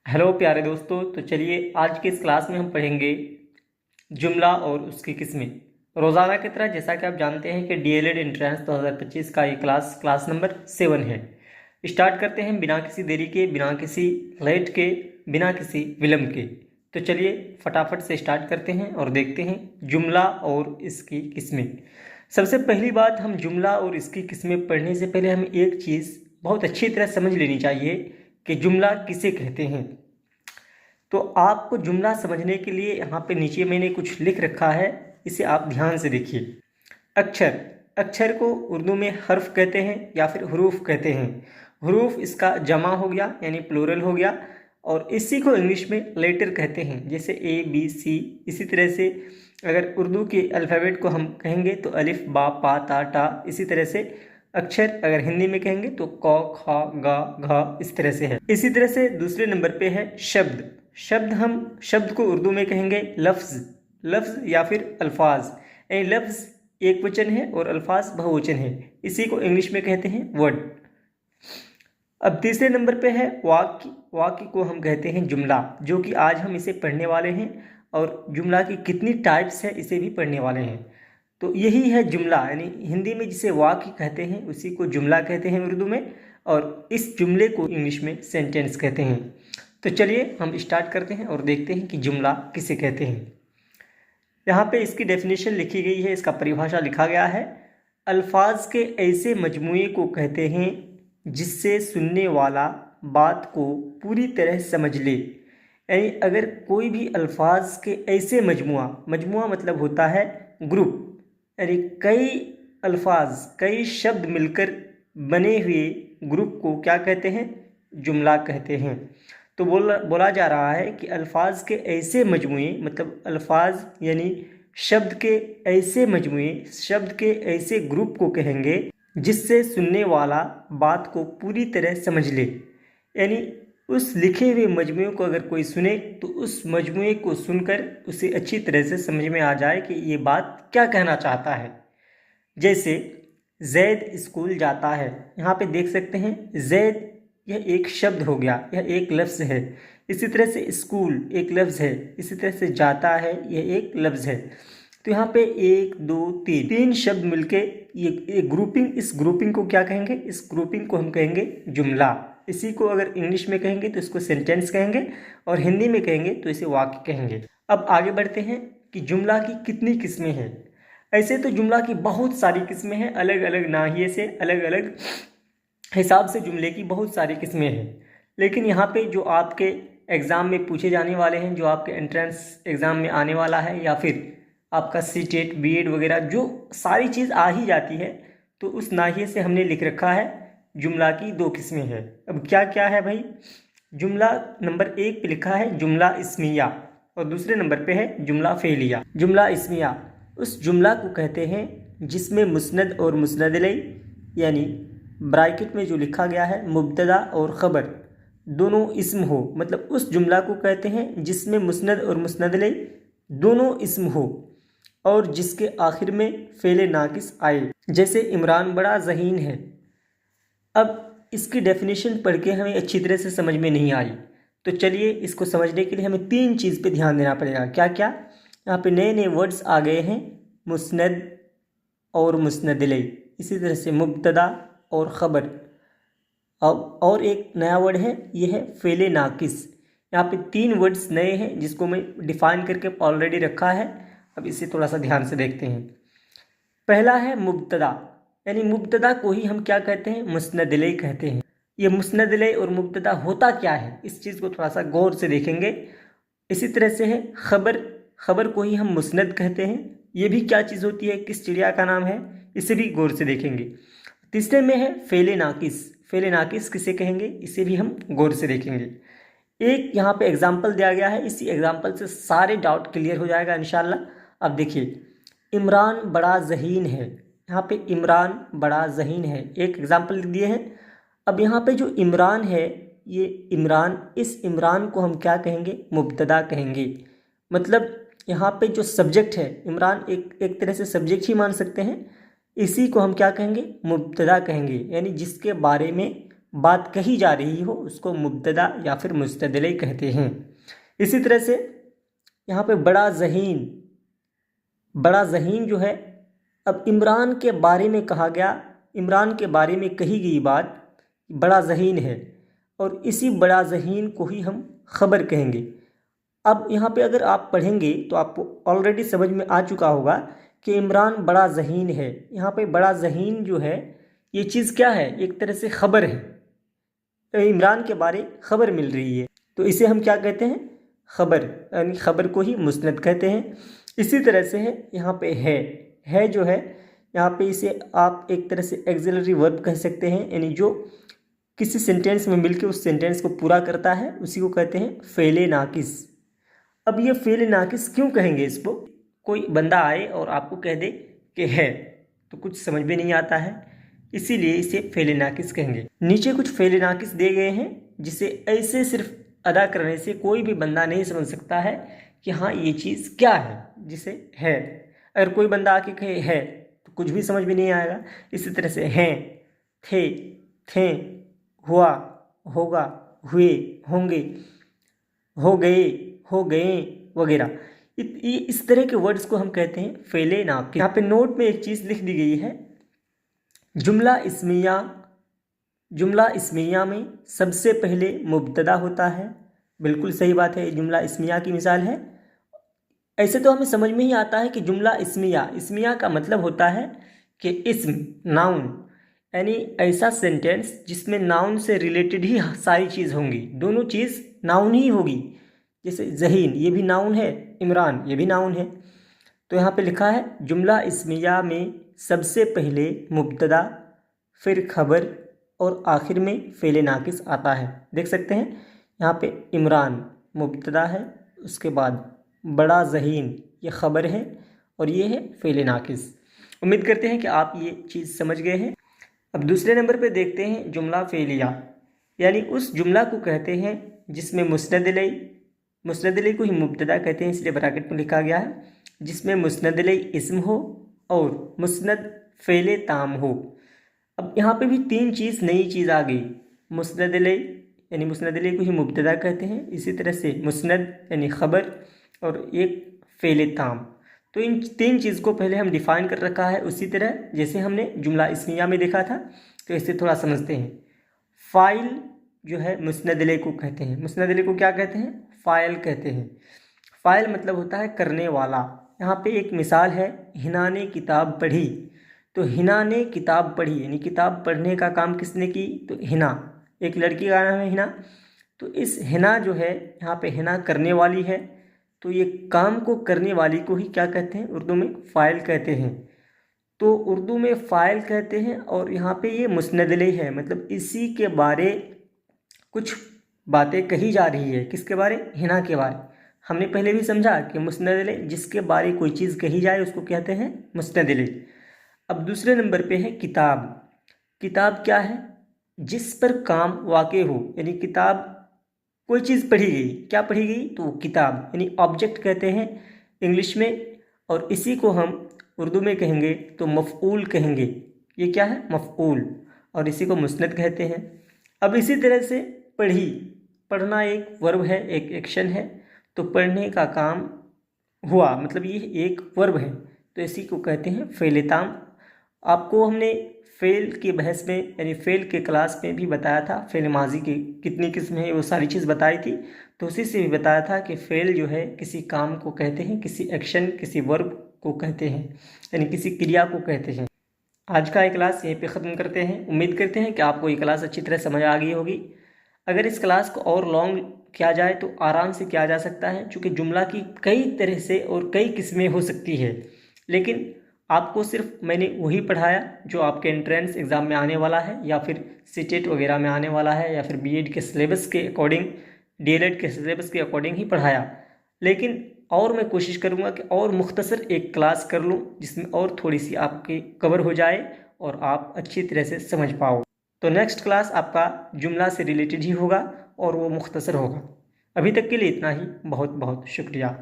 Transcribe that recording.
Hello प्यारे दोस्तों। तो चलिए आज के इस क्लास में हम पढ़ेंगे जुमला और उसकी किस्में। रोज़ाना की तरह जैसा कि आप जानते हैं कि डीएलएड एंट्रेंस 2025 का ये क्लास नंबर 7 है। स्टार्ट करते हैं बिना किसी देरी के, बिना किसी लेट के, बिना किसी विलम्ब के। तो चलिए फटाफट से स्टार्ट करते हैं और देखते हैं जुमला और इसकी किस्में। सबसे पहली बात, हम जुमला और इसकी किस्में पढ़ने से पहले हमें एक चीज़ बहुत अच्छी तरह समझ लेनी चाहिए कि जुमला किसे कहते हैं। तो आपको जुमला समझने के लिए यहाँ पे नीचे मैंने कुछ लिख रखा है, इसे आप ध्यान से देखिए। अक्षर, अक्षर को उर्दू में हर्फ कहते हैं या फिर हरूफ कहते हैं। हरूफ इसका जमा हो गया यानी प्लूरल हो गया, और इसी को इंग्लिश में लेटर कहते हैं, जैसे ए बी सी। इसी तरह से अगर उर्दू के अल्फ़ाबेट को हम कहेंगे तो अलिफ बा पा ता टा। इसी तरह से अक्षर अगर हिंदी में कहेंगे तो क ख ग घ, इस तरह से है। इसी तरह से दूसरे नंबर पे है शब्द। शब्द, हम शब्द को उर्दू में कहेंगे लफ्ज़, लफ्ज़ या फिर अल्फाज। लफ्ज़ एक वचन है और अल्फाज बहुवचन है, इसी को इंग्लिश में कहते हैं वर्ड। अब तीसरे नंबर पे है वाक्य। वाक्य को हम कहते हैं जुमला, जो कि आज हम इसे पढ़ने वाले हैं, और जुमला की कितनी टाइप्स है इसे भी पढ़ने वाले हैं। तो यही है जुमला, यानी हिंदी में जिसे वाक्य कहते हैं उसी को जुमला कहते हैं उर्दू में, और इस जुमले को इंग्लिश में सेंटेंस कहते हैं। तो चलिए हम स्टार्ट करते हैं और देखते हैं कि जुमला किसे कहते हैं। यहाँ पे इसकी डेफिनेशन लिखी गई है, इसका परिभाषा लिखा गया है। अल्फाज के ऐसे मजमूए को कहते हैं जिससे सुनने वाला बात को पूरी तरह समझ ले। यानी अगर कोई भी अल्फाज के ऐसे मजमुआ, मजमुआ मतलब होता है ग्रुप, यानी कई अल्फाज, कई शब्द मिलकर बने हुए ग्रुप को क्या कहते हैं? जुमला कहते हैं। तो बोला जा रहा है कि अल्फाज के ऐसे मजमुए, मतलब अल्फाज यानी शब्द के ऐसे मजमुए, शब्द के ऐसे ग्रुप को कहेंगे जिससे सुनने वाला बात को पूरी तरह समझ ले। यानी उस लिखे हुए मजमुए को अगर कोई सुने तो उस मजमुए को सुनकर उसे अच्छी तरह से समझ में आ जाए कि ये बात क्या कहना चाहता है। जैसे जैद स्कूल जाता है, यहाँ पे देख सकते हैं जैद यह एक शब्द हो गया, यह एक लफ्ज़ है। इसी तरह से स्कूल एक लफ्ज़ है, इसी तरह से जाता है यह एक लफ्ज़ है। तो यहाँ पे एक दो तीन शब्द मिलके ये ग्रुपिंग, इस ग्रुपिंग को क्या कहेंगे? इस ग्रुपिंग को हम कहेंगे जुमला। इसी को अगर इंग्लिश में कहेंगे तो इसको सेंटेंस कहेंगे, और हिंदी में कहेंगे तो इसे वाक्य कहेंगे। अब आगे बढ़ते हैं कि जुमला की कितनी किस्में हैं। ऐसे तो जुमला की बहुत सारी किस्में हैं, अलग अलग नाहिए से, अलग अलग हिसाब से जुमले की बहुत सारी किस्में हैं। लेकिन यहाँ पे जो आपके एग्ज़ाम में पूछे जाने वाले हैं, जो आपके एंट्रेंस एग्ज़ाम में आने वाला है, या फिर आपका सीटेट बीएड वगैरह जो सारी चीज़ आ ही जाती है, तो उस नाहिए से हमने लिख रखा है जुमला की दो किस्में हैं। अब क्या क्या है भाई? जुमला नंबर 1 पे लिखा है जुमला इस्मिया, और दूसरे नंबर पे है जुमला फ़ेलिया। जुमला इस्मिया उस जुमला को कहते हैं जिसमें मुस्नद और मुस्नद इलैह, यानी ब्रैकेट में जो लिखा गया है मुब्तदा और ख़बर दोनों इस्म हो, मतलब उस जुमला को कहते हैं जिसमें मुस्नद और मुस्नद इलैह दोनों इस्म हो, और जिसके आखिर में फ़ेल नाकिस आए। जैसे इमरान बड़ा ज़हीन है। अब इसकी डेफिनेशन पढ़ के हमें अच्छी तरह से समझ में नहीं आई, तो चलिए इसको समझने के लिए हमें 3 चीज़ पे ध्यान देना पड़ेगा। क्या क्या? यहाँ पे नए नए वर्ड्स आ गए हैं, मुस्नद और मुस्नद इलैह, इसी तरह से मुब्तदा और ख़बर। अब और एक नया वर्ड है, ये है फ़ेल नाकिस। यहाँ पे 3 वर्ड्स नए हैं जिसको मैं डिफ़ाइन करके ऑलरेडी रखा है। अब इसे थोड़ा सा ध्यान से देखते हैं। पहला है मुब्तदा, यानी मुब्तदा को ही हम क्या कहते हैं? मुस्नद इलैह कहते हैं। ये मुस्नद इलैह और मुब्तदा होता क्या है, इस चीज़ को थोड़ा सा गौर से देखेंगे। इसी तरह से है ख़बर, ख़बर को ही हम मुस्नद कहते हैं। ये भी क्या चीज़ होती है, किस चिड़िया का नाम है, इसे भी गौर से देखेंगे। तीसरे में है फ़ेल नाकिस। फ़ेल नाकिस किसे कहेंगे, इसे भी हम गौर से देखेंगे। एक यहाँ पे एग्जाम्पल दिया गया है, इसी एग्जाम्पल से सारे डाउट क्लियर हो जाएगा इंशाल्लाह। अब देखिए, इमरान बड़ा ज़हीन है, यहाँ पे इमरान बड़ा ज़हीन है, एक एग्जाम्पल दिए हैं। अब यहाँ पे जो इमरान है, ये इमरान, इस इमरान को हम क्या कहेंगे? मुब्तदा कहेंगे। मतलब यहाँ पे जो सब्जेक्ट है इमरान, एक तरह से सब्जेक्ट ही मान सकते हैं, इसी को हम क्या कहेंगे? मुब्तदा कहेंगे। यानी जिसके बारे में बात कही जा रही हो उसको मुब्तदा या फिर मुस्तदले कहते हैं। इसी तरह से यहाँ पे बड़ा ज़हीन जो है, अब इमरान के बारे में कहा गया, इमरान के बारे में कही गई बात बड़ा ज़हीन है और इसी बड़ा ज़हीन को ही हम ख़बर कहेंगे। अब यहाँ पे अगर आप पढ़ेंगे तो आपको ऑलरेडी समझ में आ चुका होगा कि इमरान बड़ा ज़हीन है। यहाँ पे बड़ा ज़हीन जो है ये चीज़ क्या है, एक तरह से ख़बर है, तो इमरान के बारे ख़बर मिल रही है, तो इसे हम क्या कहते हैं, ख़बर, यानी ख़बर को ही मुस्नद कहते हैं। इसी तरह से है यहाँ पे है जो है यहाँ पे इसे आप एक तरह से एक्सिलरी वर्ब कह सकते हैं, यानी जो किसी सेंटेंस में मिलकर उस सेंटेंस को पूरा करता है उसी को कहते हैं फ़ेले नाकिस। अब ये फ़ेले नाकिस क्यों कहेंगे इसको, कोई बंदा आए और आपको कह दे कि है तो कुछ समझ में नहीं आता है, इसीलिए इसे फ़ेले नाकिस कहेंगे। नीचे कुछ फ़ेले नाकिस दिए गए हैं जिसे ऐसे सिर्फ अदा करने से कोई भी बंदा नहीं समझ सकता है कि हाँ ये चीज़ क्या है, जिसे है। अगर कोई बंदा आके कहे है तो कुछ भी समझ में नहीं आएगा। इसी तरह से हैं, थे, हुआ, होगा, हुए, होंगे, हो गए वगैरह, इस तरह के वर्ड्स को हम कहते हैं फ़ेले नाकिस। यहाँ पे नोट में एक चीज़ लिख दी गई है, जुमला इस्मिया में सबसे पहले मुब्तदा होता है। बिल्कुल सही बात है, जुमला इस्मिया की मिसाल है। ऐसे तो हमें समझ में ही आता है कि जुमला इस्मिया का मतलब होता है कि इस्म, नाउन, यानी ऐसा सेंटेंस जिसमें नाउन से रिलेटेड ही सारी चीज़ होंगी, दोनों चीज़ नाउन ही होगी। जैसे ज़हीन ये भी नाउन है, इमरान ये भी नाउन है। तो यहाँ पे लिखा है जुमला इस्मिया में सबसे पहले मुब्तदा, फिर खबर और आखिर में फ़ेले नाकिस आता है। देख सकते हैं यहाँ पे इमरान मुब्तदा है, उसके बाद बड़ा ज़हीन ये ख़बर है और ये है फ़ेले नाकिस। उम्मीद करते हैं कि आप ये चीज़ समझ गए हैं। अब दूसरे नंबर पे देखते हैं जुमला फ़ेलिया, यानी उस जुमला को कहते हैं जिसमें मुस्नद इलैह को ही मुब्तदा कहते हैं, इसलिए ब्रैकेट में लिखा गया है, जिसमें मुस्नद इलैह इस्म हो और मुस्नद फ़ेले ताम हो। अब यहाँ पे भी तीन चीज़, नई चीज़ आ गई। मुस्नद इलैह यानी मुस्नद इलैह को ही मुब्तदा कहते हैं, इसी तरह से मुस्नद यानी ख़बर और एक फ़ेले ताम। तो इन तीन चीज़ को पहले हम डिफ़ाइन कर रखा है, उसी तरह जैसे हमने जुमला इस्मिया में देखा था। तो इसे थोड़ा समझते हैं। फ़ाइल जो है मुस्नद इलैह को कहते हैं, मुस्नद इलैह को क्या कहते हैं, फ़ाइल कहते हैं। फ़ाइल मतलब होता है करने वाला। यहाँ पे एक मिसाल है, हिना ने किताब पढ़ी। तो हिना ने किताब पढ़ी यानी किताब पढ़ने का काम किसने की, तो हिना, एक लड़की का नाम है हिना। तो इस हिना जो है यहाँ पे हिना करने वाली है, तो ये काम को करने वाली को ही क्या कहते हैं, उर्दू में फ़ाइल कहते हैं। तो उर्दू में फ़ाइल कहते हैं और यहाँ पे ये मुस्नद इलैह है, मतलब इसी के बारे कुछ बातें कही जा रही है। किसके बारे, हिना के बारे। हमने पहले भी समझा कि मुस्नद इलैह जिसके बारे कोई चीज़ कही जाए उसको कहते हैं मुस्नद इलैह। अब दूसरे नंबर पे है किताब। किताब क्या है, जिस पर काम वाक़े हो, यानी किताब कोई चीज़ पढ़ी गई, क्या पढ़ी गई, तो किताब यानी ऑब्जेक्ट कहते हैं इंग्लिश में, और इसी को हम उर्दू में कहेंगे तो मफ़ऊल कहेंगे। ये क्या है, मफ़ऊल, और इसी को मुस्नद कहते हैं। अब इसी तरह से पढ़ी, पढ़ना एक वर्ब है, एक एक्शन है, तो पढ़ने का काम हुआ, मतलब ये एक वर्ब है, तो इसी को कहते हैं फ़ेले ताम। आपको हमने फ़ेल की बहस में यानी फ़ेल के क्लास में भी बताया था, फ़ेल माजी की कितनी किस्म है वो सारी चीज़ बताई थी। तो उसी से भी बताया था कि फ़ेल जो है किसी काम को कहते हैं, किसी एक्शन, किसी वर्ब को कहते हैं, यानी किसी क्रिया को कहते हैं। आज का ये क्लास यहीं पे ख़त्म करते हैं। उम्मीद करते हैं कि आपको ये क्लास अच्छी तरह समझ आ गई होगी। अगर इस क्लास को और लॉन्ग किया जाए तो आराम से किया जा सकता है, चूँकि जुमला की कई तरह से और कई किस्में हो सकती है, लेकिन आपको सिर्फ मैंने वही पढ़ाया जो आपके एंट्रेंस एग्ज़ाम में आने वाला है, या फिर सीटेट वगैरह में आने वाला है, या फिर बीएड के सिलेबस के अकॉर्डिंग, डीएलएड के सिलेबस के अकॉर्डिंग ही पढ़ाया। लेकिन और मैं कोशिश करूँगा कि और मुख्तसर एक क्लास कर लूँ जिसमें और थोड़ी सी आपकी कवर हो जाए और आप अच्छी तरह से समझ पाओ। तो नेक्स्ट क्लास आपका जुमला से रिलेटेड ही होगा और वो मुख्तसर होगा। अभी तक के लिए इतना ही, बहुत बहुत शुक्रिया।